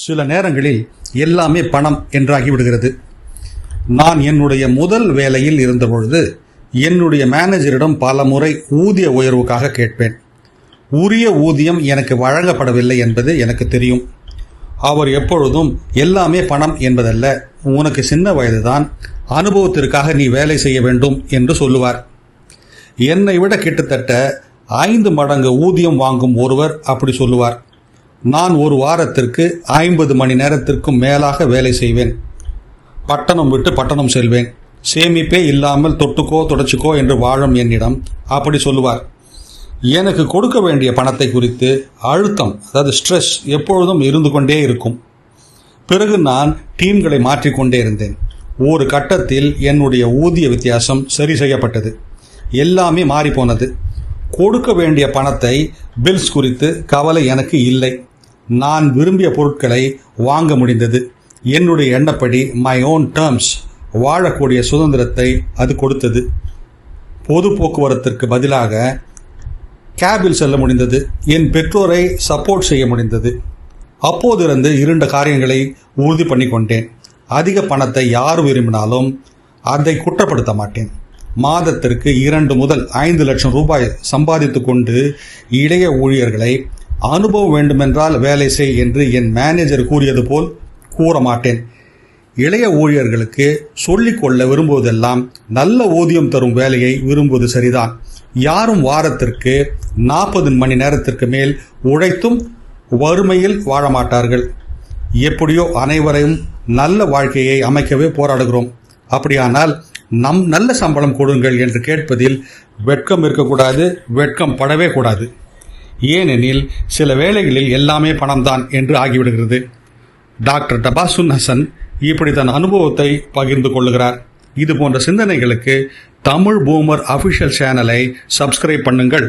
சில நேரங்களில் எல்லாமே பணம் என்றாகிவிடுகிறது. நான் என்னுடைய முதல் வேலையில் இருந்தபொழுது என்னுடைய மேனேஜரிடம் பல முறை ஊதிய உயர்வுக்காக கேட்பேன். உரிய ஊதியம் எனக்கு வழங்கப்படவில்லை என்பது எனக்கு தெரியும். அவர் எப்பொழுதும் எல்லாமே பணம் என்பதல்ல, உனக்கு சின்ன வயதுதான், அனுபவத்திற்காக நீ வேலை செய்ய வேண்டும் என்று சொல்லுவார். என்னை விட கிட்டத்தட்ட 5 மடங்கு ஊதியம் வாங்கும் ஒருவர் அப்படி சொல்லுவார். நான் ஒரு வாரத்திற்கு 50 மணி நேரத்திற்கும் மேலாக வேலை செய்வேன். பட்டணம் விட்டு பட்டணம் செல்வேன். சேமிப்பே இல்லாமல் தொட்டுக்கோ தொடச்சிக்கோ என்று வாழும் என்னிடம் அப்படி சொல்லுவார். எனக்கு கொடுக்க வேண்டிய பணத்தை குறித்து அழுத்தம், அதாவது ஸ்ட்ரெஸ் எப்பொழுதும் இருந்து கொண்டே இருக்கும். பிறகு நான் டீம்களை மாற்றிக்கொண்டே இருந்தேன். ஒரு கட்டத்தில் என்னுடைய ஊதிய வித்தியாசம் சரி செய்யப்பட்டது. எல்லாமே மாறிப்போனது. கொடுக்க வேண்டிய பணத்தை, பில்ஸ் குறித்து கவலை எனக்கு இல்லை. நான் விரும்பிய பொருட்களை வாங்க முடிந்தது. என்னுடைய எண்ணப்படி மை ஓன் டேர்ம்ஸ் வாழக்கூடிய சுதந்திரத்தை அது கொடுத்தது. பொது போக்குவரத்திற்கு பதிலாக கேபில் செல்ல முடிந்தது. என் பெற்றோரை சப்போர்ட் செய்ய முடிந்தது. அப்போதிருந்து 2 காரியங்களை உறுதி பண்ணி கொண்டேன். அதிக பணத்தை யார் விரும்பினாலும் அதை குற்றப்படுத்த மாட்டேன். மாதத்திற்கு 2 முதல் 5 லட்சம் ரூபாய் சம்பாதித்து கொண்டு இளைய ஊழியர்களை அனுபவம் வேண்டுமென்றால் வேலை செய் என்று என் மேனேஜர் கூறியது போல் கூற மாட்டேன். இளைய ஊழியர்களுக்கு சொல்லிக்கொள்ள விரும்புவதெல்லாம் நல்ல ஊதியம் தரும் வேலையை விரும்புவது சரிதான். யாரும் வாரத்திற்கு 40 மணி நேரத்திற்கு மேல் உழைத்தும் வறுமையில் வாழ மாட்டார்கள். எப்படியோ அனைவரையும் நல்ல வாழ்க்கையை அமைக்கவே போராடுகிறோம். அப்படியானால் நல்ல சம்பளம் கொடுங்கள் என்று கேட்பதில் வெட்கம் இருக்கக்கூடாது, வெட்கம் படவே கூடாது. ஏனெனில் சில வேளைகளில் எல்லாமே பணம்தான் என்று ஆகிவிடுகிறது. டாக்டர் தபாசுன் ஹசன் இப்படி தன் அனுபவத்தை பகிர்ந்து கொள்ளுகிறார். இது போன்ற சிந்தனைகளுக்கு தமிழ் பூமர் அஃபிஷியல் சேனலை சப்ஸ்கிரைப் பண்ணுங்கள்.